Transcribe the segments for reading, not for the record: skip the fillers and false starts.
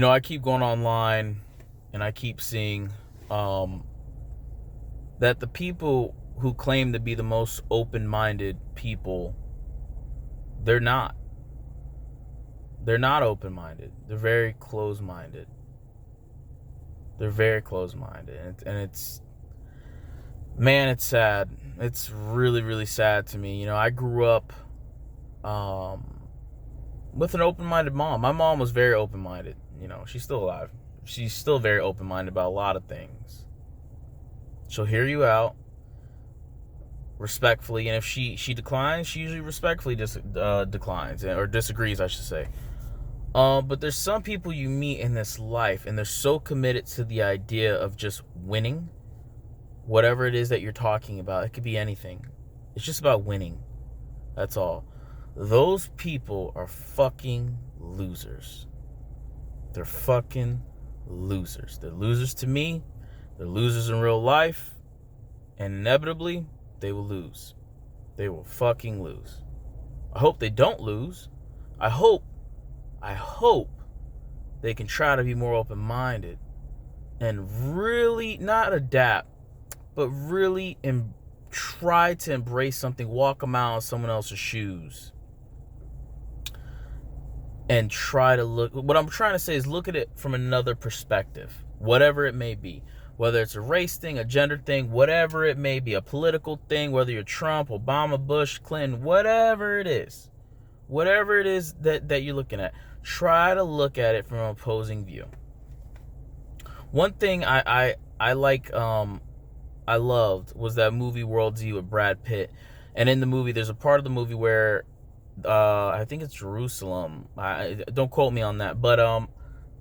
I keep going online and I keep seeing that the people who claim to be the most open-minded people, they're not. They're not open-minded. They're very closed-minded. They're very closed-minded. And it's, man, it's sad. It's really, really sad to me. I grew up with an open-minded mom. My mom was very open-minded. She's still alive. She's still very open-minded about a lot of things. She'll hear you out respectfully, and if she declines, she usually respectfully declines, or disagrees, I should say. But there's some people you meet in this life, and they're so committed to the idea of just winning, whatever it is that you're talking about. It could be anything. It's just about winning. That's all. Those people are fucking losers. They're fucking losers. They're losers to me. They're losers in real life. And inevitably, they will lose. They will fucking lose. I hope they don't lose. I hope they can try to be more open-minded and really not adapt, but really try to embrace something, walk a mile in someone else's shoes, and try to look. What I'm trying to say is look at it from another perspective, whatever it may be. Whether it's a race thing, a gender thing, whatever it may be, a political thing, whether you're Trump, Obama, Bush, Clinton, whatever it is that you're looking at, try to look at it from an opposing view. One thing I loved was that movie World Z with Brad Pitt. And in the movie, there's a part of the movie where I think it's Jerusalem. Don't quote me on that, but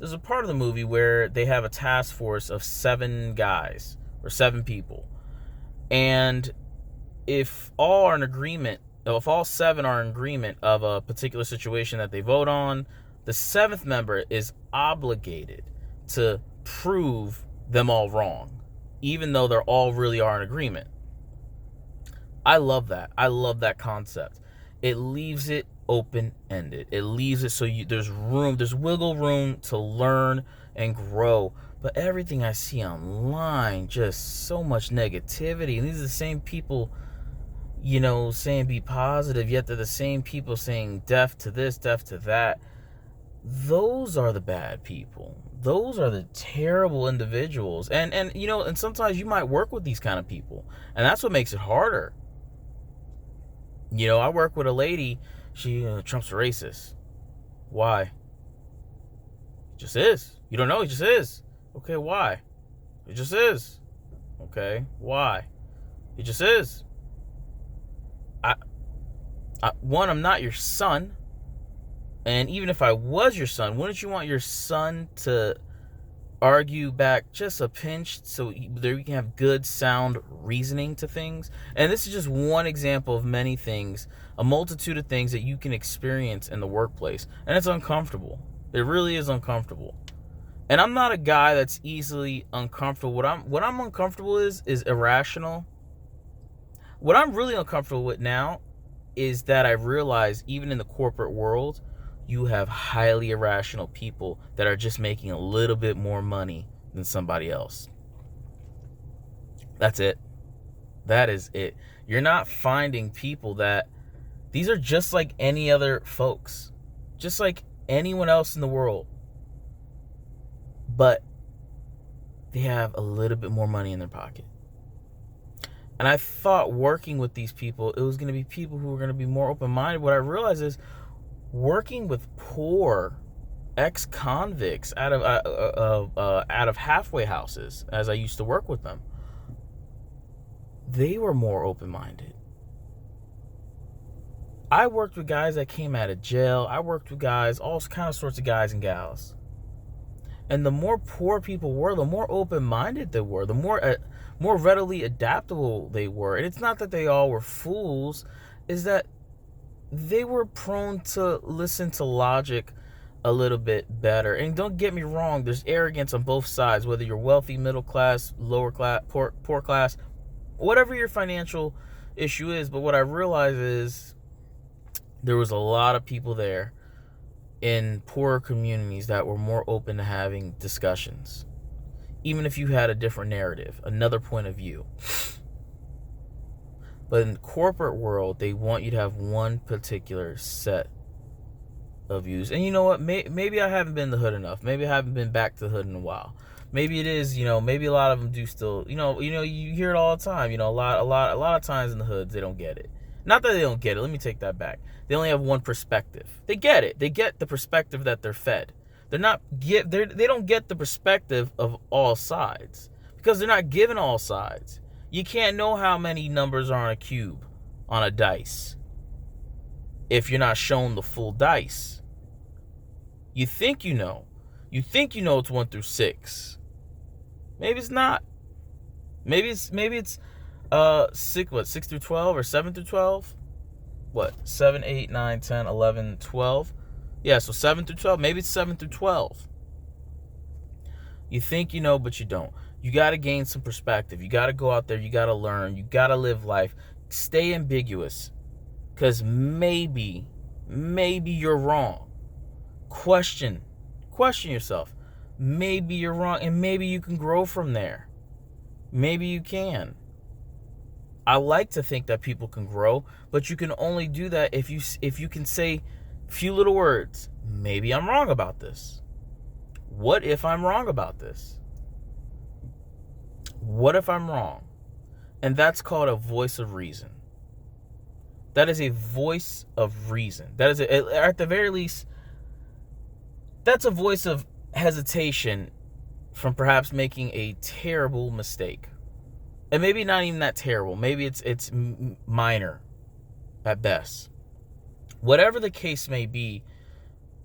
there's a part of the movie where they have a task force of 7 guys or 7 people, and if all 7 are in agreement of a particular situation that they vote on, the 7th member is obligated to prove them all wrong, even though they're all really are in agreement. I love that. I love that concept. It leaves it open-ended. It leaves it so there's wiggle room to learn and grow. But everything I see online, just so much negativity. And these are the same people, saying be positive, yet they're the same people saying death to this, death to that. Those are the bad people. Those are the terrible individuals. And sometimes you might work with these kind of people. And that's what makes it harder. I work with a lady. She Trump's a racist. Why? He just is. You don't know. He just is. Okay, why? He just is. Okay, why? He just is. I'm not your son. And even if I was your son, wouldn't you want your son to argue back just a pinch so there we can have good, sound reasoning to things? And this is just one example of many things, a multitude of things that you can experience in the workplace. And it's uncomfortable. It really is uncomfortable. And I'm not a guy that's easily uncomfortable. What I'm uncomfortable is irrational. What I'm really uncomfortable with now is that I realize even in the corporate world, you have highly irrational people that are just making a little bit more money than somebody else. That's it. That is it. You're not finding people these are just like any other folks, just like anyone else in the world, but they have a little bit more money in their pocket. And I thought working with these people, it was going to be people who were going to be more open-minded. What I realized is working with poor ex-convicts out of halfway houses, as I used to work with them, they were more open-minded. I worked with guys that came out of jail. I worked with guys, all kind of sorts of guys and gals. And the more poor people were, the more open-minded they were, the more readily adaptable they were. And it's not that they all were fools, is that they were prone to listen to logic a little bit better. And don't get me wrong, there's arrogance on both sides, whether you're wealthy, middle class, lower class, poor class, whatever your financial issue is. But what I realized is there was a lot of people there in poorer communities that were more open to having discussions, even if you had a different narrative, another point of view. But in the corporate world, they want you to have one particular set of views. And you know what? Maybe I haven't been in the hood enough. Maybe I haven't been back to the hood in a while. Maybe it is, maybe a lot of them do still, you hear it all the time. A lot of times in the hoods, they don't get it. Not that they don't get it. Let me take that back. They only have one perspective. They get it. They get the perspective that they're fed. They don't get the perspective of all sides because they're not given all sides. You can't know how many numbers are on a cube, on a dice, if you're not shown the full dice. You think you know. You think you know it's 1 through 6. Maybe it's not. Maybe it's 6 through 12 or 7 through 12? 7, 8, 9, 10, 11, 12? Yeah, so 7 through 12. Maybe it's 7 through 12. You think you know, but you don't. You got to gain some perspective. You got to go out there. You got to learn. You got to live life. Stay ambiguous. Because maybe you're wrong. Question yourself. Maybe you're wrong, and maybe you can grow from there. Maybe you can. I like to think that people can grow, but you can only do that if you can say a few little words. Maybe I'm wrong about this. What if I'm wrong about this? What if I'm wrong? And that's called a voice of reason. That is a voice of reason. That is, at the very least, that's a voice of hesitation from perhaps making a terrible mistake. And maybe not even that terrible. Maybe it's minor at best. Whatever the case may be,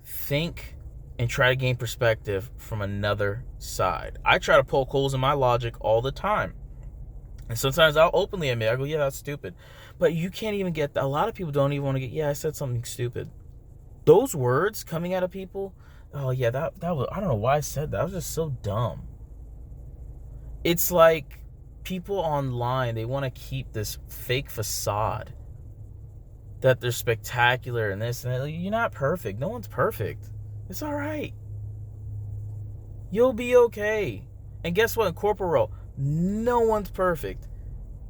think and try to gain perspective from another side. I try to poke holes in my logic all the time. And sometimes I'll openly admit, I go, yeah, that's stupid. But you can't even get that. A lot of people don't even want to get, yeah, I said something stupid. Those words coming out of people, oh yeah, that was, I don't know why I said that. I was just so dumb. It's like people online, they want to keep this fake facade that they're spectacular and this and that. You're not perfect. No one's perfect. It's all right. You'll be okay. And guess what? In corporate world, no one's perfect.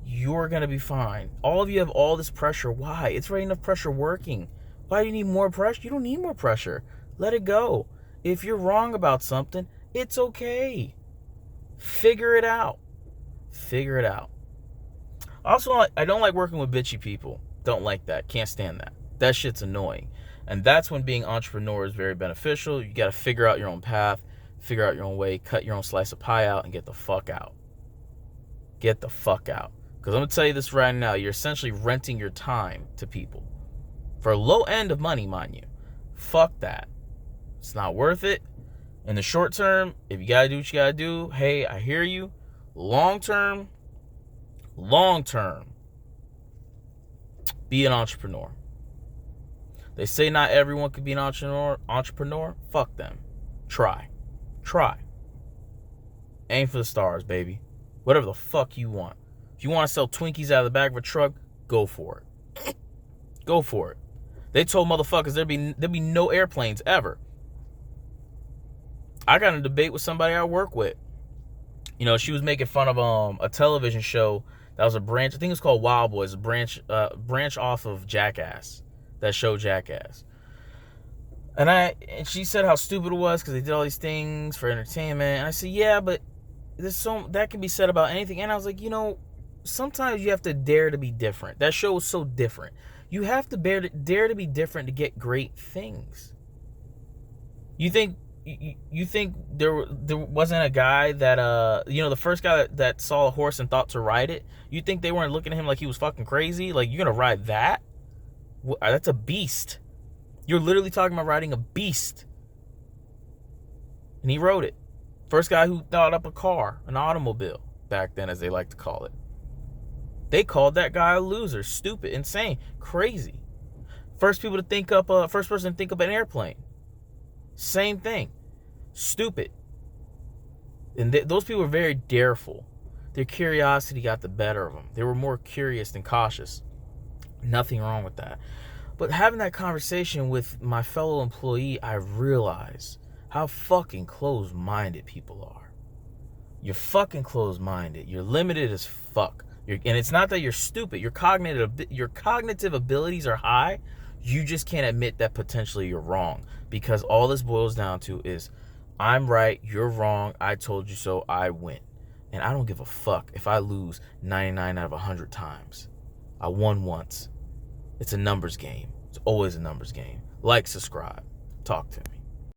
You're going to be fine. All of you have all this pressure. Why? It's already enough pressure working. Why do you need more pressure? You don't need more pressure. Let it go. If you're wrong about something, it's okay. Figure it out. Figure it out. Also, I don't like working with bitchy people. Don't like that. Can't stand that. That shit's annoying. And that's when being entrepreneur is very beneficial. You got to figure out your own path, figure out your own way, cut your own slice of pie out, and get the fuck out. Get the fuck out. Because I'm going to tell you this right now. You're essentially renting your time to people. For a low end of money, mind you. Fuck that. It's not worth it. In the short term, if you got to do what you got to do, hey, I hear you. Long term, be an entrepreneur. They say not everyone could be an entrepreneur. Fuck them. Try. Aim for the stars, baby. Whatever the fuck you want. If you want to sell Twinkies out of the back of a truck, go for it. Go for it. They told motherfuckers there'd be no airplanes ever. I got in a debate with somebody I work with. She was making fun of a television show that was a branch. I think it's called Wild Boys, a branch off of Jackass. That show Jackass. And she said how stupid it was because they did all these things for entertainment. And I said, yeah, but that can be said about anything. And I was like, sometimes you have to dare to be different. That show was so different. You have to dare to be different to get great things. You think there wasn't a guy that the first guy that saw a horse and thought to ride it? You think they weren't looking at him like he was fucking crazy? Like, you're gonna ride that? That's a beast. You're literally talking about riding a beast. And he rode it. First guy who thought up a car, an automobile, back then, as they like to call it. They called that guy a loser, stupid, insane, crazy. First person to think up an airplane. Same thing. Stupid. And those people were very dareful. Their curiosity got the better of them. They were more curious than cautious. Nothing wrong with that. But having that conversation with my fellow employee, I realize how fucking closed-minded people are. You're fucking closed-minded. You're limited as fuck. And it's not that you're stupid. Your cognitive abilities are high. You just can't admit that potentially you're wrong. Because all this boils down to is, I'm right, you're wrong, I told you so, I win. And I don't give a fuck if I lose 99 out of 100 times. I won once. It's a numbers game. It's always a numbers game. Like, subscribe. Talk to me.